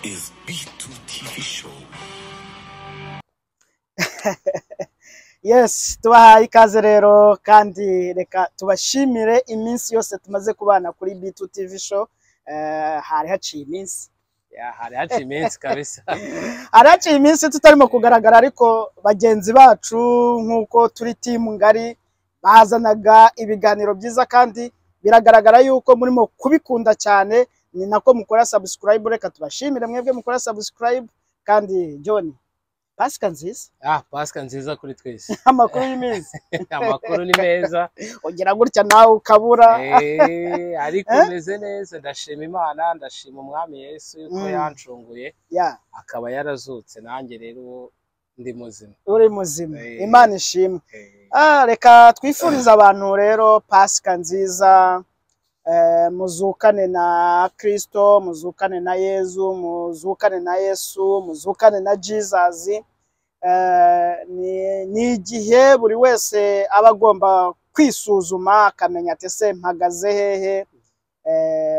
is B2 TV show. Yes, tubahaye ikaze rero kandi reka tubashimire iminsi yose tumaze kubana kuri B2 TV show. Hari haciye iminsi. Hari haciye iminsi kabisa. Hari haciye iminsi tutarimo kugaragara, ariko bagenzi bacu nkuko turi team ngari bazanaga ibiganiro byiza kandi biragaragara yuko murimo kubikunda cyane. Ni nako mukora subscribe, reka tubashimire mwebwe mukora subscribe. Kandi John, Pasika nziza. Pasika nziza kuri twese. Amakuru y'iminsi. Amakuru ni meza. Ugira gutya nawe ukabura. Ariko meze neza, ndashima Imana, ndashima Umwami Yesu yuko yancunguye. Akaba yarazutse, nanjye rero ndi muzima. Uri muzima. Imana ishimwe. Reka twifuriza abantu rero Pasika nziza. Muzukane na Kristo, muzukane na Yesu, muzukane na Yesu, muzukane na Jesus. Ni igihe buri wese aba agomba kwisuzuma akamenya ati se mpagaze hehe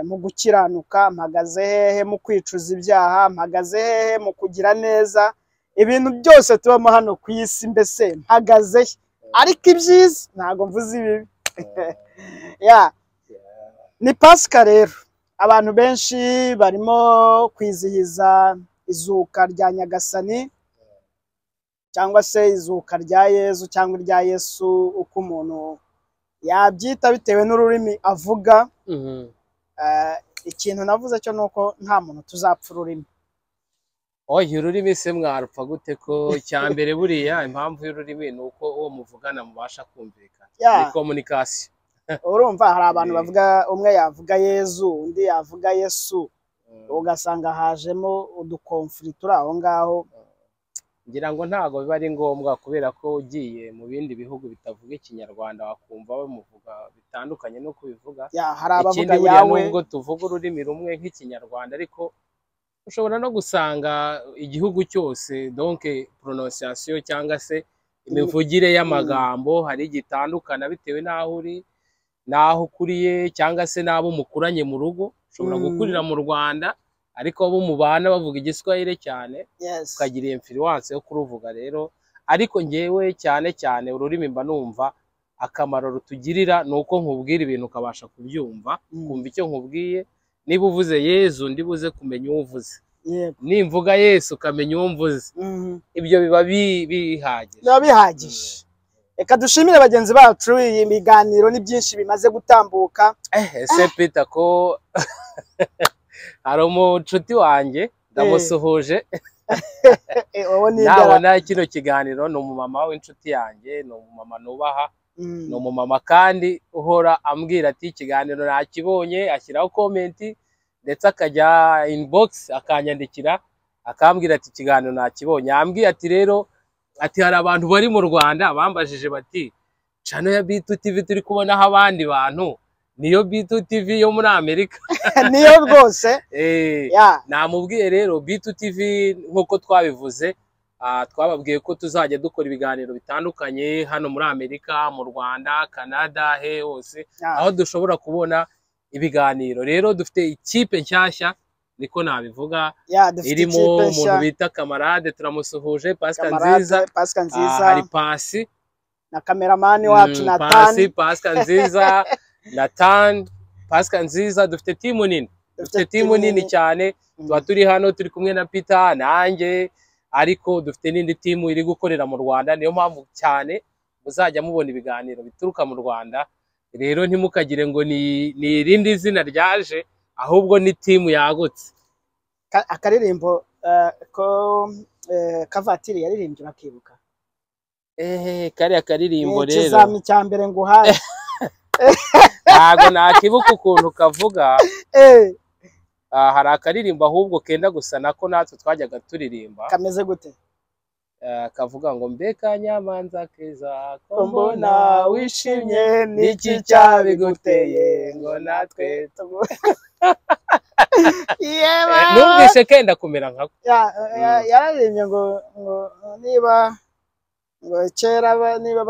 mu gukiranuka, mpagaze hehe mu kwicuza ibyaha, mpagaze hehe mu kugira neza. Ibintu byose tubamo hano ku isi mbese mpagaze, ariko ibyiza ntago mvuze ibibi. Ni Pasika rero, abantu benshi barimo kwizihiza izuka rya Nyagasani cyangwa se izuka rya Yesu cyangwa rya Yesu, uko umuntu yabyita bitewe n'ururimi avuga. Ikintu navuze cyo nuko nta muntu tuzapfa ururimi. Ururimi se mwarupfa gute ko cyambere buriya impamvu y'ururimi nuko uwo muvugana mubasha kumvikana. Ni communication. Urumva hari abantu bavuga, umwe yavuga Yesu undi yavuga Yesu, ugasanga hajemo udukonflikt aho ngaho. Ngira ngo ntago biba ari ngombwa, kubera ko ugiye mu bindi bihugu bitavuga ikinyarwanda wakumva bamuvuga bitandukanye no kubivuga. Hari abavuga yawe, nubwo tuvuga ururimi rumwe nk'ikinyarwanda, ariko ushobora no gusanga igihugu cyose donc prononciation cyangwa se imivugire y'amagambo hari gitandukana bitewe n'aho uri, naho ukuriye cyangwa se nabo mukuranye mu rugo. Ushobora gukurira mu Rwanda ariko abo mubana bavuga igiswahili cyane, ukagira influence yo kuruvuga rero. Ariko ngewe cyane cyane ururimi mba numva akamaro rutugirira nuko nkubwira ibintu ukabasha kubyumva, kumva icyo nkubwiye. Niba uvuze Yesu ndibuze kumenya uwo uvuze, nimvuga Yesu ukamenya uwo mvuze. Ibyo biba bihagije. Reka dushimire bagenzi bacu, iyi biganiro ni byinshi bimaze gutambuka. Ese Peter ko hari umucuti wanjye ndamusuhuje. Nabona kino kiganiro ni umumama w'inshuti yanjye, ni umumama nubaha, ni umumama kandi uhora ambwira ati ikiganiro nakibonye, ashyiraho comment ndetse akajya inbox akanyandikira akambwira ati ikiganiro nakibonye. Ambwiye ati rero ati hari abantu bari mu Rwanda bambajije bati channel ya B2 TV turi kubonaho abandi bantu, niyo B2 TV yo muri Amerika. Niyo rwose. Namubwiye rero B2 TV nkuko twabivuze, twababwiye ko tuzajya dukora ibiganiro bitandukanye hano muri Amerika, mu Rwanda, Canada, hose aho dushobora kubona ibiganiro. Rero dufite ikipe nshyashya, niko nabivuga, irimo umuntu bita kamarade, turamusuhuje. Pasika nziza. Hari Pasi na cameraman wacu Nathan. Pasika nziza Nathan. Pasika nziza. Dufite timu nini, dufite timu nini cyane. Tuba turi hano turi kumwe na Peter nanjye, ariko dufite n'indi timu iri gukorera mu Rwanda. Niyo mpamvu cyane muzajya mubona ibiganiro bituruka mu Rwanda. Rero ntimukagire ngo ni irindi zina ryaje, ahubwo ni timu yagutse. Akaririmbo ko Kavatiri yaririmbye bakibuka. Kari akaririmbo rero ikizami cyambere nguhaye. Ntago nakibuka ukuntu kavuga. Hari akaririmbo ahubwo kenda gusa nako natwe twajyaga turirimba. Kameze gute? Kavuga ngo mbeka nyamanza keza ko mbona wishimye, niki cyabiguteye ngo natwe numvise kenda kumera nkako. Yararirimye ngo niba ngo kera niba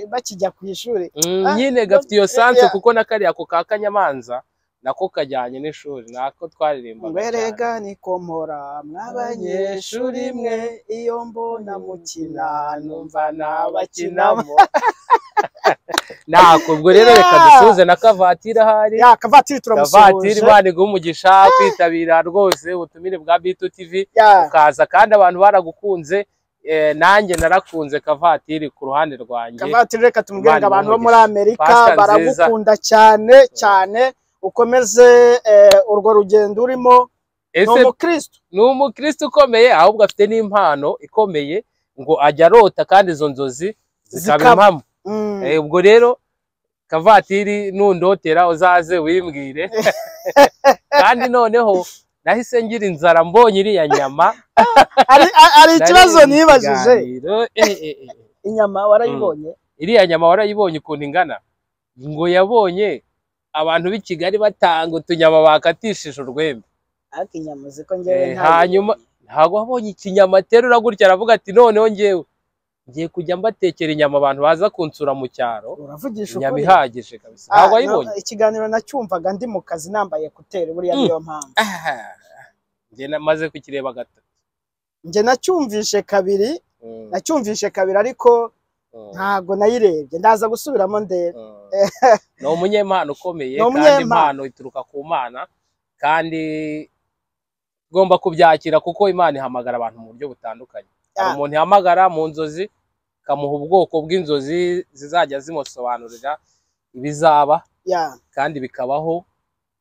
bakijya ku ishuri. Nyine gafite iyo sanse kuko nakari ako ka Kanyamanza nako kajyanye n'ishuri nako twaririmbaga ngwerega nikompora mw'abanyeshuri mwe iyo mbona mukina numva nabakinamo nako ubwo rero reka dusuze na Kavatiri ahari Kavatiri turamusuhuje Kavatiri Imana iguhe umugisha kwitabira rwose ubutumire bwa B2 TV ukaza kandi abantu baragukunze nanjye narakunze Kavatiri ku ruhande rwanjye Kavatiri reka tumubwire abantu bo muri Amerika baragukunda cyane cyane ukomeze urwo rugendo urimo ni umukristo ukomeye ahubwo afite n'impano ikomeye ngo ajya arota kandi izo nzozi zikaba impamo ubwo rero Kavatiri nundotera uzaze wimbwire kandi noneho nahise ngira inzara mbonye iriya nyama ari ikibazo nibajije inyama warayibonye iriya nyama warayibonye ukuntu ingana ngo yabonye abantu b'i Kigali batanga utunyama bakatishije urwembe ariko inyama ziko ngewe hanyuma ntago wabonye ikinyama terura gutya aravuga ati noneho ngiye kujya mbatekera inyama abantu baza kunsura mu cyaro uravugisha inyama ihagije kabisa ntago wayibonye ikiganiro nacyumvaga ndi mu kazi nambaye kuteri buriya niyo mpamvu nge namaze kukireba gatatu nge nacyumvishe kabiri ariko ntago nayirebye ndaza gusubiramo ndebe ni umunyempano ukomeye kandi impano ituruka ku Mana kandi ugomba kubyakira kuko Imana ihamagara abantu mu buryo butandukanye hari umuntu ihamagara mu nzozi kamuha ubwoko bw'inzozi zizajya zimusobanurira ibizaba kandi bikabaho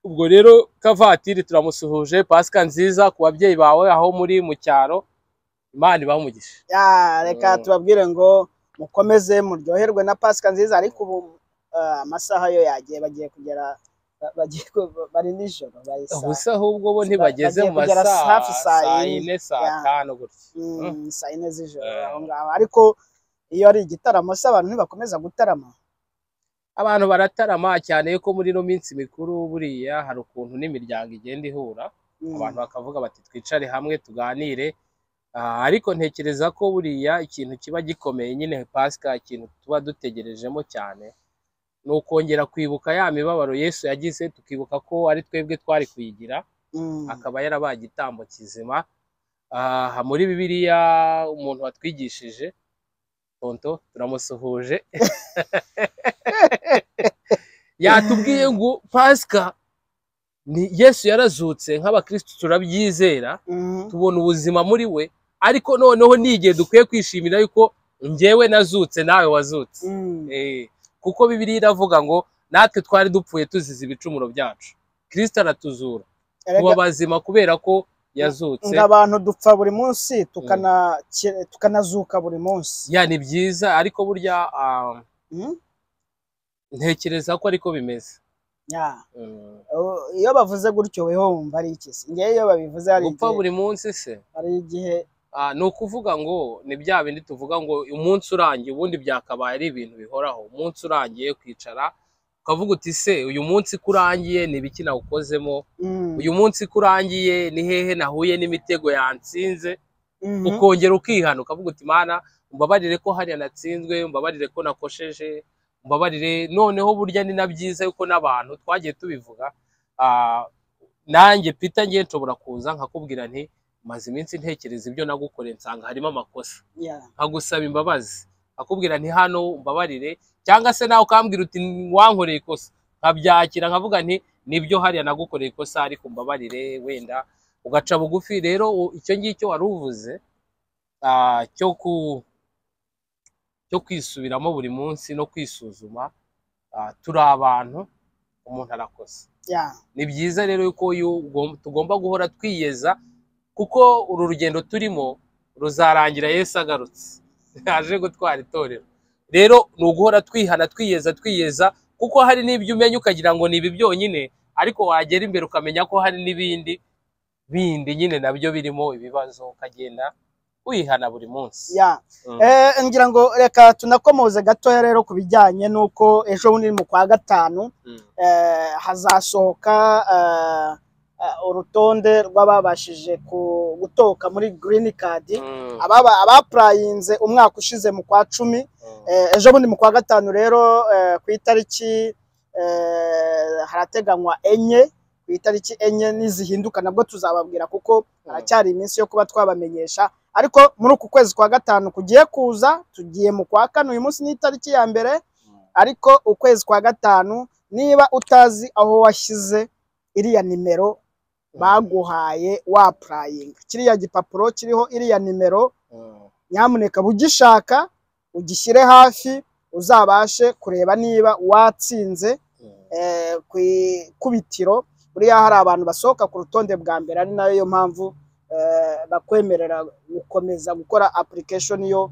ubwo rero Kavatiri turamusuhuje Pasika nziza ku babyeyi bawe aho muri mu cyaro Imana ibahe umugisha reka tubabwire ngo mukomeze muryoherwe na Pasika nziza ariko ubu amasaha yo yagiye bagiye kugera bari nijoro ubusa ahubwo bo ntibageze mu masaha saa 4 saa 5 gutya saa 4 z'ijoro aho ngaho ariko iyo ari igitaramo se abantu ntibakomeza gutarama abantu baratarama cyane yuko muri no minsi mikuru buriya hari ukuntu n'imiryango igenda ihura abantu bakavuga bati twicare hamwe tuganire ariko ntekereza ko buriya ikintu kiba gikomeye nyine Pasika ikintu tuba dutegerejemo cyane ni ukongera kwibuka ya mibabaro Yesu yagize tukibuka ko ari twebwe twari kuyigira akaba yarabaye igitambo kizima muri Bibiliya umuntu watwigishije tonto turamusuhuje yatubwiye ngo Pasika ni Yesu yarazutse nk'abakristo turabyizera tubona ubuzima muri we ariko noneho nigiye dukwiye kwishimira yuko njyewe nazutse nawe wazutse kuko Bibiliya iravuga ngo natwe twari dupfuye tuzize ibicumuro byacu Kristo aratuzura tuba bazima kubera ko yazutse abantu dupfa buri munsi tukanazuka buri munsi ni byiza ariko burya ntekereza ko ariko bimeze iyo bavuze gutyo weho wumva ari iki se ngewe iyo babivuze hari gupfa buri munsi se hari igihe ni ukuvuga ngo ni bya bindi tuvuga ngo umunsi urangiye ubundi byakabaye ari ibintu bihoraho umunsi urangiye kwicara ukavuga uti se uyu munsi kurangiye ni ibiki nawukozemo uyu munsi kurangiye ni hehe nahuye n'imitego yansinze ukongera ukihana ukavuga uti Mana umbabarire ko hariya natsinzwe umbabarire ko nakosheje umbabarire noneho burya ni na byiza yuko n'abantu twagiye tubivuga nanjye Peter ngiye nshobora kuza nkakubwira nti maze iminsi ntekereza ibyo nagukoreye nsanga harimo amakosa nkagusaba imbabazi akubwira nti hano umbabarire cyangwa se nawe ukambwira uti wankoreye ikosa nkabyakira nkavuga nti nibyo hariya nagukoreye ikosa ariko umbabarire wenda ugaca bugufi rero icyo ngicyo wari uvuze cyo kwisubiramo buri munsi no kwisuzuma turi abantu umuntu arakosa ni byiza rero yuko tugomba guhora twiyeza kuko uru rugendo turimo ruzarangira Yesu agarutse aje gutwara itorero rero ni uguhora twihana twiyeza kuko hari n'ibyo umenya ukagira ngo ni ibi byonyine ariko wagera imbere ukamenya ko hari n'ibindi nyine nabyo birimo ibibazo ukagenda wihana buri munsi ngira ngo reka tunakomoze gatoya rero ku bijyanye n'uko ejo bundi mu kwa gatanu hazasohoka urutonde rw'ababashije gutoka muri green card abapurayinze umwaka ushize mu kwa 10 ejo bundi mu kwa gatanu rero ku itariki harateganywa enye ku itariki enye nizihinduka nabwo tuzababwira kuko haracyari iminsi yo kuba twabamenyesha ariko muri uku kwezi kwa gatanu kugiye kuza tugiye mu kwa kane uyu munsi ni itariki ya mbere ariko ukwezi kwa gatanu niba utazi aho washyize iriya nimero baguhaye wa prayinga kiriya gipapuro kiriho iriya nimero nyamuneka bugishaka ugishyire hafi uzabashe kureba niba watsinze ku kubitiro buriya hari abantu basohoka ku rutonde bwa mbere ari nayo mpamvu bakwemerera gukomeza gukora application yo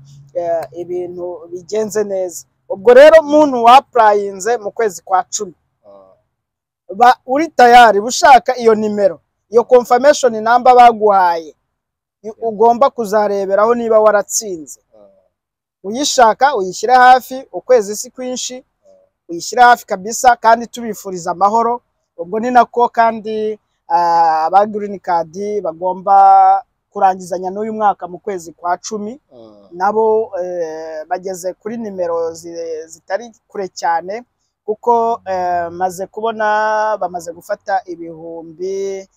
ibintu bigenze neza ubwo rero muntu waprayinze mu kwezi kwa 10 uri tayari bushaka iyo nimero iyo confirmation number baguhaye ugomba kuzareberaho niba waratsinze uyishaka uyishyire hafi ukwezi si kwinshi uyishyire hafi kabisa kandi tubifuriza amahoro ubwo ni nako kandi aba green card bagomba kurangizanya n'uyu mwaka mu kwezi kwa 10 nabo bageze kuri nimero zitari kure cyane kuko maze kubona bamaze gufata ibihumbi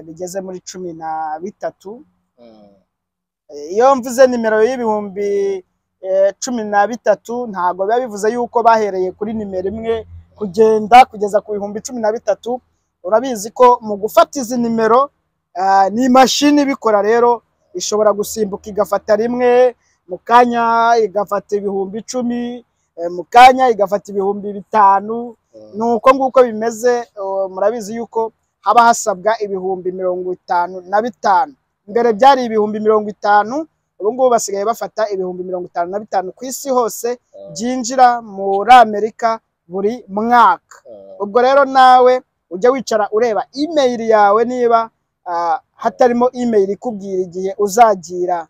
bigeze muri 13 iyo mvuze nimero y'ibihumbi 13 ntago biba bivuze yuko bahereye kuri nimero imwe kugenda kugeza ku bihumbi 13 urabizi ko mu gufata izi nimero ni mashini bikora rero ishobora gusimbuka igafata rimwe mu kanya igafata ibihumbi 10 mu kanya igafata ibihumbi 5 nuko nguko bimeze murabizi yuko haba hasabwa ibihumbi 55 mbere byari ibihumbi 50 ubu ngubu basigaye bafata ibihumbi 55 ku isi hose byinjira muri Amerika buri mwaka ubwo rero nawe ujya wicara ureba email yawe niba hatarimo email ikubwira igihe uzagira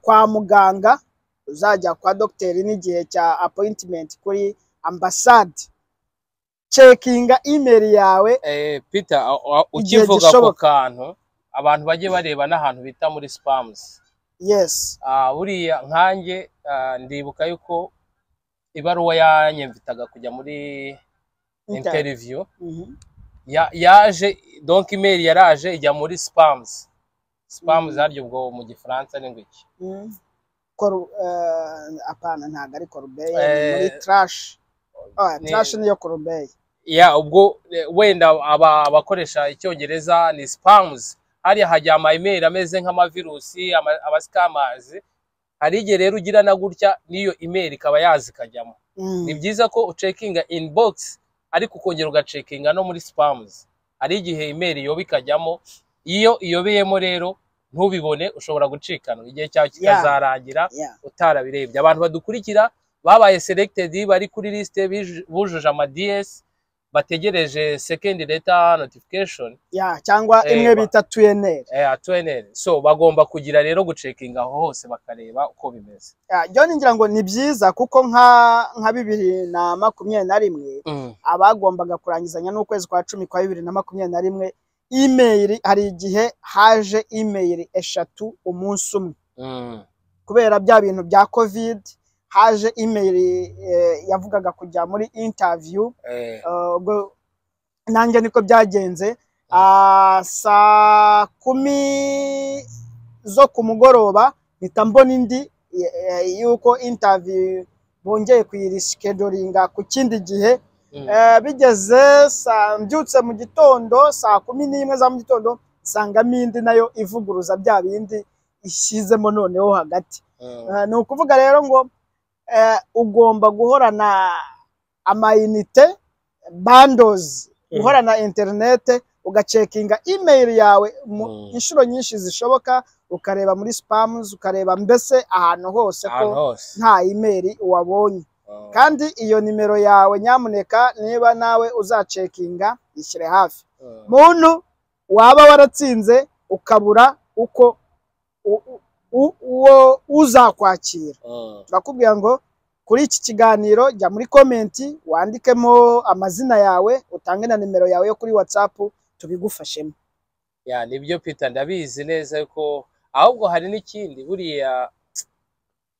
kwa muganga uzajya kwa docteur n'igihe cya appointment kuri ambassade checkinga email yawe Peter ukivuga ko kantu abantu bagiye bareba n'ahantu bita muri spams yes buriya nkanjye ndibuka yuko ibaruwa yanyemvitaga kujya muri interview yaje donc email yaraje ijya muri spams haryo ubwo mu gifaransa ni ngiki apana ntago ari corbeille muri trash trash niyo corbeille ubwo wenda abakoresha icyongereza ni spams hari hajya ama email ameze nk'amavirusi abascammers hari igihe rero ugira na gutya niyo email ikaba yazikajyamo ni byiza ko ucekinga inbox ariko ukongera ugacekinga no muri spams hari igihe email yoba ikajyamo iyo iyobeyemo rero ntubibone ushobora gucikana igihe cyawe kikazarangira utarabirebye abantu badukurikira babaye selected bari kuri liste bujuje ama DS bategereje second letter notification cyangwa imwe bita TNL so bagomba kugira rero gucekinga aho hose bakareba uko bimeze John ngira ngo ni byiza kuko nka 2021 abagombaga kurangizanya n'ukwezi kwa 10 kwa 2021 email hari igihe haje email eshatu umunsi umwe kubera bya bintu bya covid haje email yavugaga kujya muri interview ubwo nanjye niko byagenze saa 10 zo ku mugoroba mpita mbona indi yuko interview bongeye kuyireschedulinga ku kindi gihe bigeze mbyutse mu gitondo saa 11 za mu gitondo sangamo indi nayo ivuguruza bya bindi ishyizemo noneho hagati ni ukuvuga rero ngo ugomba guhorana amayinite bundles guhorana internet ugacekinga email yawe inshuro nyinshi zishoboka ukareba muri spams ukareba mbese ahantu hose ko nta email wabonye kandi iyo nimero yawe nyamuneka niba nawe uzacekinga ishyire hafi muntu waba waratsinze ukabura uko uwo uzakwakira turakubwira ngo kuri iki kiganiro jya muri comment wandikemo amazina yawe utange na nimero yawe yo kuri WhatsApp tubigufashemo nibyo Peter ndabizi neza ko ahubwo hari n'ikindi buriya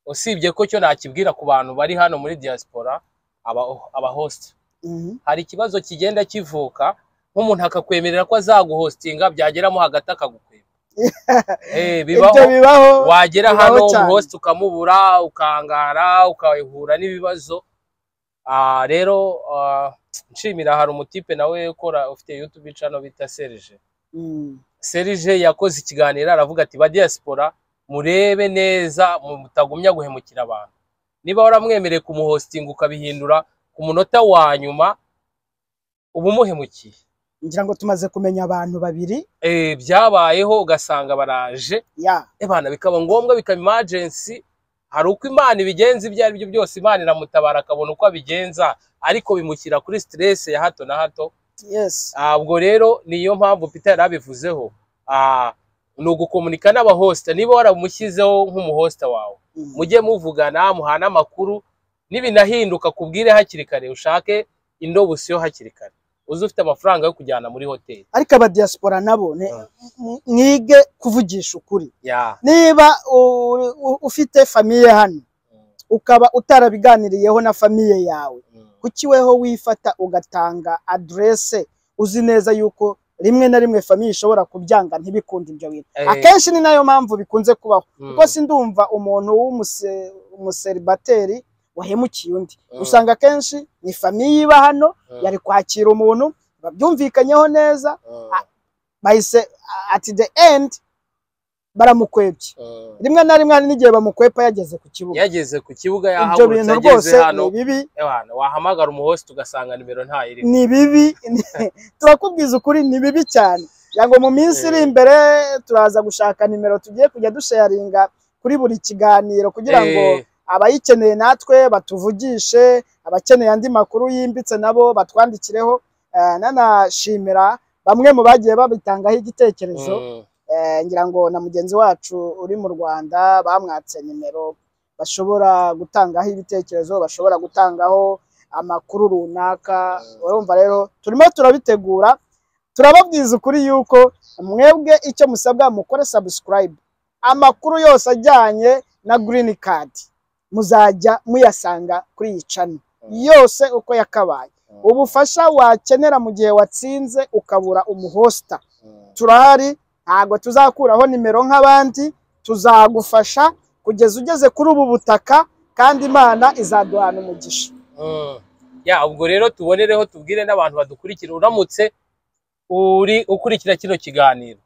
usibye ko cyo nakibwira ku bantu bari hano muri diaspora aba host hari ikibazo kigenda kivuka nk'umuntu akakwemerera ko azaguhostinga byageramo hagati akagukweba bibaho wagera hano host ukamubura ukangara ukahura n'ibibazo rero nshimira hari umutipe nawe ukora ufite YouTube channel bita Serge yakoze ikiganiro aravuga ati ba diaspora murebe neza mutagumya guhemukira abantu niba waramwemereye kumuhostinga ukabihindura ku munota wa nyuma ubu muhemukiye ngira ngo tumaze kumenya abantu babiri byabayeho ugasanga baraje bana bikaba ngombwa bikaba emergency hari uko Imana ibigenza ibyo ari byo byose Imana iramutabara akabona uko abigenza ariko bimukira kuri stress ya hato na hato ubwo rero niyo mpamvu Peter yarabivuzeho no gukomunika n'abahosta niba waramushyizeho nk'umuhosta wawe mujye muvugana muhana amakuru nibinahinduka kubwire hakiri kare ushake indobusiyo hakiri kare uzi ufite amafaranga yo kujyana muri hoteli ariko aba diaspora nabo mwige kuvugisha ukuri niba ufite famiye hano ukaba utarabiganiriyeho na famiye yawe kukiweho wifata ugatanga adresse uzi neza yuko rimwe na rimwe famiye ishobora kubyanga ntibikunde ibyo bintu akenshi ni nayo mpamvu bikunze kubaho kuko sindumva umuntu w'umuseribateri wahemukiye undi usanga kenshi ni famiye iba hano yari kwakira umuntu babyumvikanyeho neza bahise at the end baramukwebye rimwe na rimwe hari n'igihe bamukwepa yageze ku kibuga yahabutse ageze hano wahamagara umuhost ugasanga nimero ntayiri ni bibi turakubwiza ukuri ni bibi cyane yango mu minsi iri imbere turaza gushaka nimero tugiye kujya dusharinga kuri buri kiganiro kugira ngo abayikeneye natwe batuvugishe abakeneye andi makuru yimbitse nabo batwandikireho nanashimira bamwe mu bagiye babitangaho igitekerezo ngira ngo na mugenzi wacu uri mu Rwanda bamwatse nimero bashobora gutangaho ibitekerezo bashobora gutangaho amakuru runaka urumva rero turimo turabitegura turababwiza ukuri yuko mwebwe icyo musabwa mukore subscribe amakuru yose ajyanye na green card muzajya muyasanga kuri iyi channel yose uko yakabaye ubufasha wakenera mu gihe watsinze ukabura umuhosta turahari ntago tuzakuraho nimero nk'abandi tuzagufasha kugeza ugeze kuri ubu butaka kandi Imana izaduhana umugisha ubwo rero tubonereho tubwire n'abantu badukurikira uramutse uri ukurikira kino kiganiro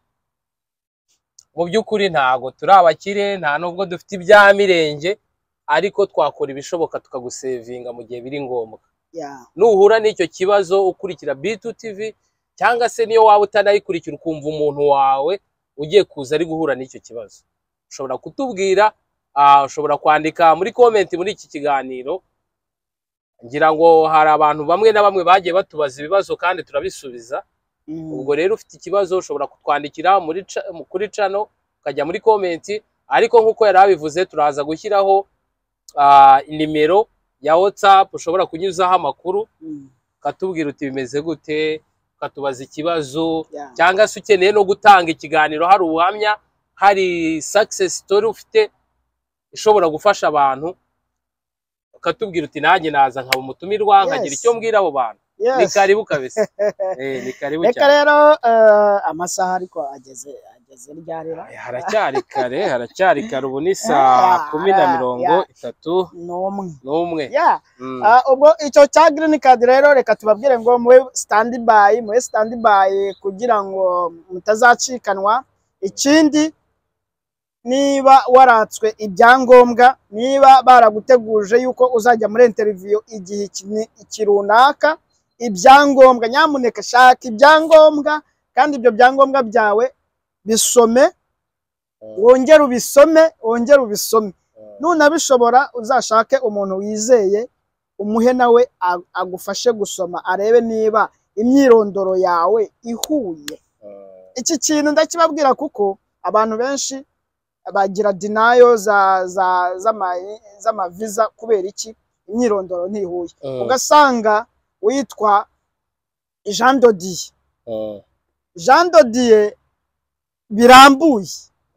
mu by'ukuri ntago turi abakire nta nubwo dufite ibya mirenge ariko twakora ibishoboka tukagusevinga mu gihe biri ngombwa nuhura n'icyo kibazo ukurikira B2 TV cyangwa se niyo waba utanayikurikira ukumva umuntu wawe ugiye kuza ari guhura n'icyo kibazo ushobora kutubwira ushobora kwandika muri comment muri iki kiganiro ngira ngo hari abantu bamwe na bamwe bagiye batubaza ibibazo kandi turabisubiza ubwo rero ufite ikibazo ushobora kutwandikira kuri channel ukajya muri comment ariko nkuko yarabivuze turaza gushyiraho nimero ya WhatsApp ushobora kunyuzaho amakuru katubwira uti bimeze gute ukatubaza ikibazo cyangwa se ukeneye no gutanga ikiganiro hari ubuhamya hari success story ufite ishobora gufasha abantu ukatubwira uti nanjye naza nkaba umutumirwa nkagira icyo mbwira abo bantu ni karibu kabisa ni karibu cyane rero amasaha ariko ageze ryarira haracyari kare ubu ni saa 10:31 ubwo icyo cya green card rero reka tubabwire ngo mwe standby kugira ngo mutazacikanwa ikindi niba waratswe ibyangombwa niba baraguteguje yuko uzajya muri interview igihe ikirunaka ibyangombwa nyamuneka shaka ibyangombwa kandi ibyo byangombwa byawe bisome wongere ubisome nuna bishobora uzashake umuntu wizeye umuhe nawe agufashe gusoma arebe niba imyirondoro yawe ihuye iki kintu ndakibabwira kuko abantu benshi bagira denial z'ama visa kubera iki imyirondoro ntihuye ugasanga witwa Jean Dodier birambuye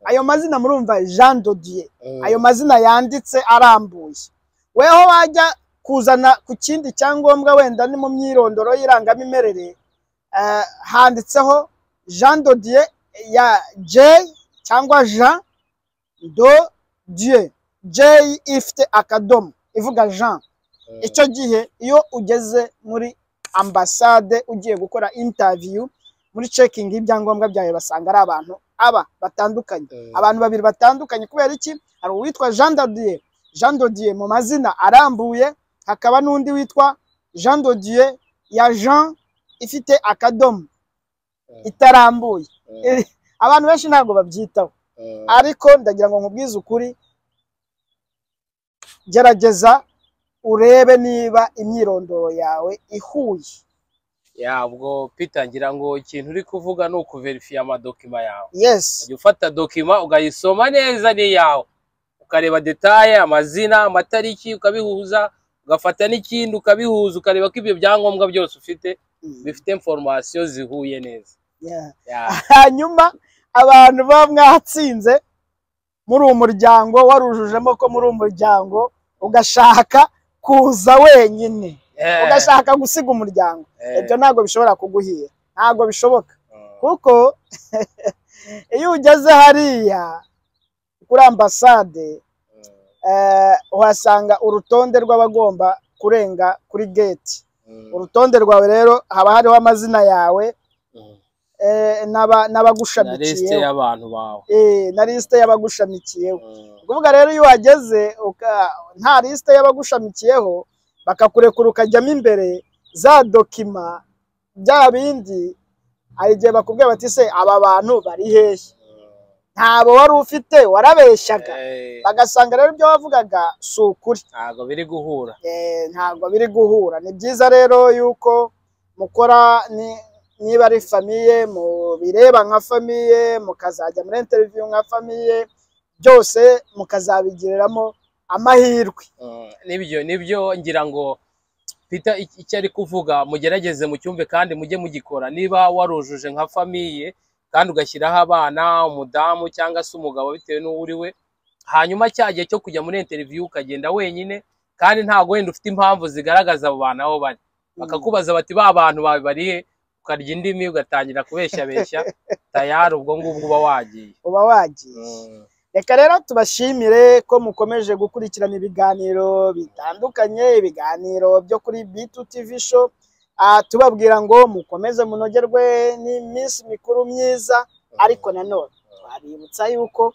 ayo mazina murumva Jean Dodier ayo mazina yanditse arambuye weho wajya kuzana ku kindi cyangombwa wenda ni mu myirondoro y'irangamimerere handitseho Jean de Dieu ya J cyangwa Jean de Dieu, J ifite akadomo ivuga Jean. Icyo gihe iyo ugeze muri ambasade ugiye gukora interview muri checking y'ibyangombwa byawe basanga ari abantu batandukanye, abantu babiri batandukanye. Kubera iki? Hari uwitwa Jean de Dieu mu mazina arambuye, hakaba n'undi witwa Jean de Dieu ya Jean ifite akadomo itarambuye. Abantu benshi ntabwo babyitaho, ariko ndagira ngo nkubwize ukuri, gerageza urebe niba imyirondoro yawe ihuye. Ubwo Peter, ngira ngo ikintu uri kuvuga ni ukuverifiya amadokima yawe. Yes. Ujya ufata dokima ugayisoma neza ni yawe, ukareba detaye, amazina, amatariki, ukabihuza, ugafata n'ikindi ukabihuza, ukareba ko ibyo byangombwa byose ufite bifite information zihuye neza. Hanyuma abantu ba mwatsinze muri umuryango, warujujemo ko muri umuryango ugashaka kuza wenyine, ugashaka gusiga umuryango, ibyo ntabwo bishobora kuguhira, ntabwo bishoboka. Kuko iyo ugeze hariya kuri ambasade uhasanga urutonde rw'abagomba kurenga kuri gate. Urutonde rwawe rero haba hariho amazina yawe n'abagushamikiyeho, na liste y'abagushamikiyeho. Kuvuga rero iyo wageze nta liste y'abagushamikiyeho, bakakurekura ukajyamo imbere, za dokima bya bindi hari igihe bakubwira bati se aba bantu bari hehe, ntabo wari ufite, warabeshyaga. Bagasanga rero ibyo wavugaga si ukuri, ntabwo biri guhura. Ntabwo biri guhura. Ni byiza rero yuko mukora niba ari famiye, mu bireba nka famiye, mukazajya muri interview nka famiye, byose mukazabigiriramo amahirwe. Nibyo ngira ngo Peter icyo ari kuvuga mugerageze mu cyumve kandi mujye mugikora. Niba warujuje nka famiye kandi ugashyiraho abana, umudamu cyangwa se umugabo bitewe n'uwo uri we, hanyuma cyagiye cyo kujya muri interview ukagenda wenyine kandi ntago wenda ufite impamvu zigaragaza abo bantu aho bari, bakakubaza bati ba bantu bawe barihe, ukarya indimi ugatangira kubeshya tayari ubwo ngubwo uba wagiye. Reka rero tubashimire ko mukomeje gukurikirana ibiganiro bitandukanye, ibiganiro byo kuri B2 TV show. Tubabwira ngo mukomeze munogerwe n'iminsi mikuru myiza, ariko nanone twabibutsa yuko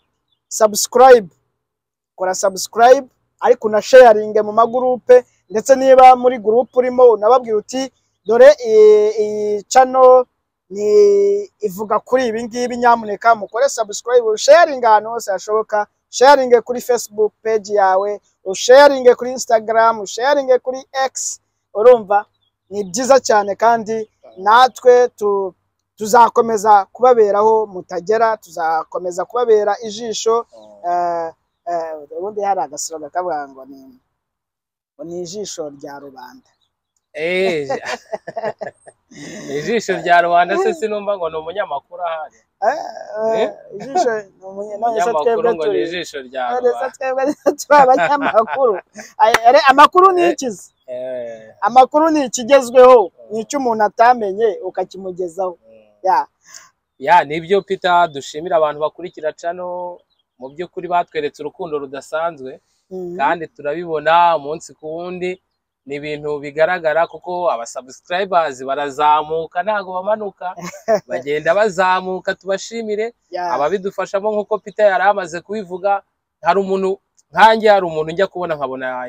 kora subscribe, ariko na sharing mu magroupe, ndetse niba muri group urimo unababwira uti dore iyi channel ni ivuga kuri ibi ngibi, nyamuneka mukore subscribe, sharing ahantu hose hashoboka, sharing kuri Facebook page yawe, sharing kuri Instagram, sharing kuri X. Urumva ni byiza cyane, kandi natwe tuzakomeza kubaberaho mutagera, tuzakomeza kubabera ijisho. Ubundi hari agasoro kavuga ngo ni ijisho rya rubanda. Ijisho rya rubanda se sinumva ngo ni umunyamakuru ahari. Ijisho ni umunyamakuru ngo ni ijisho rya rubanda. Twebwe abanyamakuru. Amakuru ni ikizi. Amakuru ni ikigezweho, ni icyo umuntu atamenye ukakimugezaho. Nibyo Peter, dushimira abantu bakurikira channel, mu by'ukuri batweretse urukundo rudasanzwe, kandi turabibona umunsi ku wundi. Ni ibintu bigaragara kuko abasubscribers barazamuka, ntago bamanuka, bagenda bazamuka. Tubashimire ababidufashamo, nkuko Peter yari amaze kubivuga. Hari umuntu nkanjye, hari umuntu njya kubona nkabona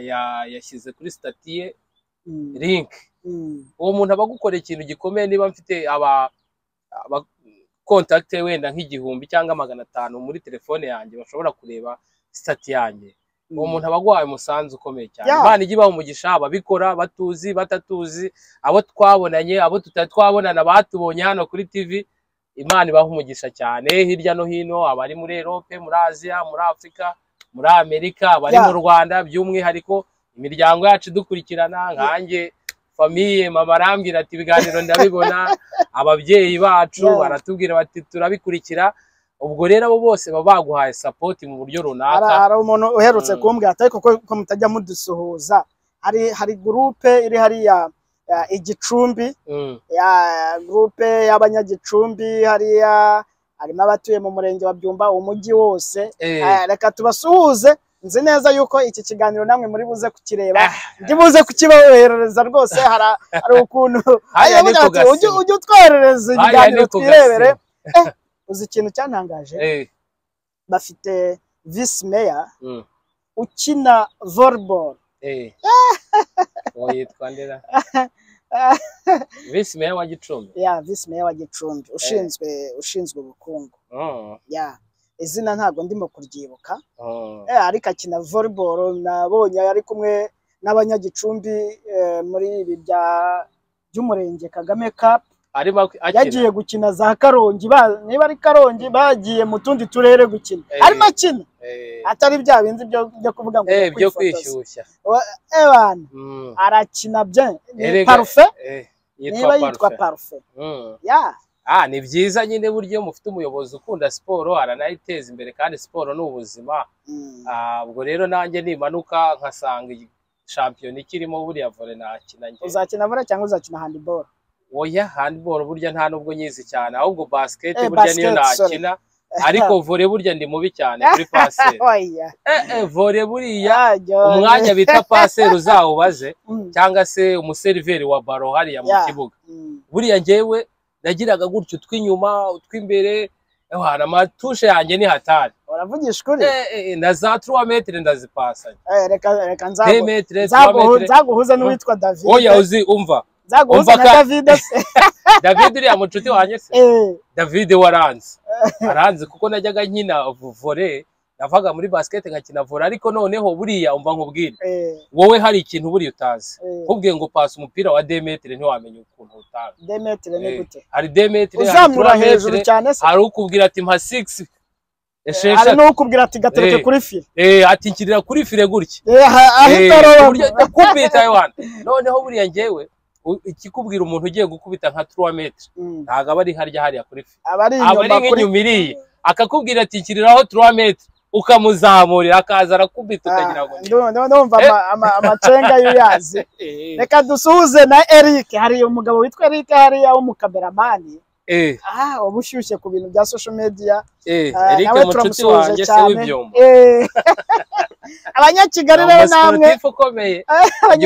yashyize kuri stati ye link. Uwo muntu abagukorera ikintu gikomeye. Niba mfite contact wenda nk'igihumbi cyangwa 500 muri telefone yanjye bashobora kureba stati yanjye, uwo muntu abaguhaye umusanzu ukomeye cyane. Imana ijye ibaha umugisha, ababikora batuzi batatuzi, abo twabonanye, abo tutatwabonana, batubonye hano kuri TV, Imana ibaha umugisha cyane. Hirya no hino, abari muri Europe, muri Asia, muri Afrika, muri Amerika, abari mu Rwanda, by'umwihariko imiryango yacu dukurikirana nkanjye famiye, mama arambwira ati ibiganiro ndabibona, ababyeyi bacu baratubwira bati turabikurikira. Ubwo rero abo bose baba baguhaye support mu buryo runaka. Hari umuntu uherutse kumbwira ariko ko mutajya mudusuhuza, hari groupe iri hariya Igicumbi, ya groupe y'abanyagicumbi hariya, harimo abatuye mu murenge wa Byumba, umujyi wose. Reka tubasuhuze, nzi neza yuko iki kiganiro namwe muri buze kukireba, ndi buze kukibahereza rwose. hari ukuntu ujye utwoherereza ikiganiro twirebere. Uzi ikintu cyantangaje, bafite vice mayor ukina volleyball. Yitwa ndera vice mayor wa Gicumbi. Vice mayor wa Gicumbi ushinzwe ubukungu. Izina ntabwo ndimo kuryibuka. Ariko akina volleyball, nabonye ari kumwe n'abanyagicumbi muri ibi by'umurenge Kagame Cup. Yagiye gukina za Karongi, niba ari Karongi bagiye mu tundi turere gukina. Arimo akina atari bya bindi byo kuvuga ngo byo kwishyushya. Ebana arakina bien, ni parfait. Niba yitwa parfait. Ni byiza nyine buryo mufite umuyobozi ukunda siporo, aranayiteza imbere, kandi siporo ni ubuzima. Ubwo rero nanjye nimanuka nkasanga shampiyona ikirimo buriya volley nakina njye. Uzakina volley cyangwa uzakina handball? Oya, handball burya nta nubwo nyizi cyane, ahubwo basket burya niyo nakina. Ariko volley burya ndi mubi cyane kuri passer. Volley buriya umwanya bita passer uzawubaze, cyangwa se umuseriveri wa baro hariya mu kibuga. Buriya njyewe nagiraga gutyo tw'inyuma utw'imbere, amatushe yanjye ni hatari. Uravugisha ukuri? Na za 3 metre ndazipasanya. Reka nzaguhuza n'uwitwa David. Oya, uzi umva zaguhuza na David se. David uriya mucuti wanjye se. David aranze kuko najyaga nkina volley, navaga muri basket nkakina volley. Ariko noneho buriya umva nkubwira, wowe hari ikintu buri utazi. Ubwiye ngo pasa umupira wa 2 metre ntiwamenya ukuntu utazi. 2 metre ni gute? Hari 2 metre, uzamura hejuru cyane se. Hari ukubwira ati mpa 6 hari no ukubwira ati gatereke kuri file. Ati nkirira kuri file gutya. Ahita buryo kubita Yohana. Noneho buriya njyewe ikikubwira umuntu ugiye gukubita nka 3 metre ntago abari harya hariya kuri file, abari nk'inyumiriye, akakubwira ati nkiriraho 3 metre, ukamuzamurira akaza arakubita ukagira ngo ndumva amacenga y'uyazi. Reka dusuhuze na Eric, hari umugabo witwa Eric hariya wo mu kameramani. Ubushyushye ku bintu bya social media. Eric mucuti wanjye se w'ibyombo. Abanyakigali rero namwe ukomeye,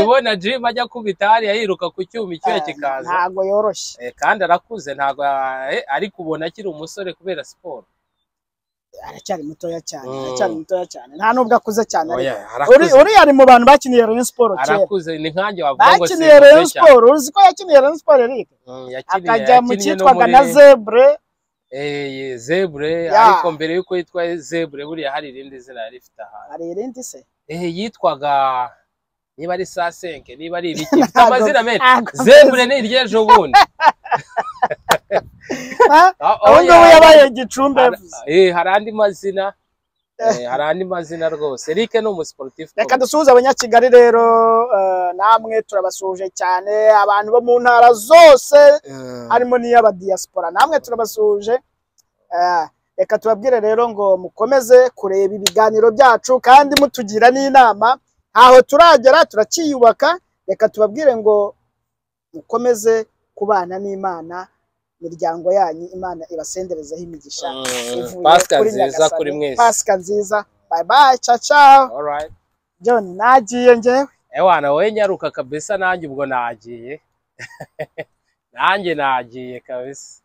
ubona Jim ajya kubita hariya yiruka ku cyuma icyo kikaza. Ntago yoroshye, kandi arakuze, ntago ari kubona akiri umusore kubera siporo. Aracyari mutoya cyane, nta nubwo akuze cyane. Uri ari mu bantu bakiniye Rayon Sport kera. Arakuze ni nkanjye wavuga ngo bakiniye Rayon Sport. Uzi ko yakiniye Rayon Sport Eric? Akajya mu cyitwaga na Zebre. Zebre, ariko mbere yuko yitwa Zebre buriya hari irindi zina rifite aha. Hari irindi se? Yitwaga, niba ari saa 5, niba ari ibiki, amazina menshi. Zebre ni iryejo bundi. Ahubwo yabaye Gicumbi. Hari andi mazina, rwose. Eric ni umusportif. Reka dusuhuze abanyakigali rero, namwe turabasuje cyane, abantu bo mu ntara zose harimo n'iy'aba diaspora, namwe turabasuje. Reka tubabwire rero ngo mukomeze kureba ibiganiro byacu kandi mutugira n'inama, aho turagera turakiyubaka. Reka tubabwire ngo mukomeze kubana n'Imana, miryango yanyu Imana ibasenderezeho imigisha. Pasika nziza kuri mwese. Pasika nziza. Bye bye, ciao ciao. Alright. John, nagiye njyewe. Ewana wowe nyaruka kabisa, nanjye ubwo nagiye. Nanjye nagiye kabisa.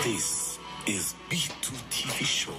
This is B2 TV show.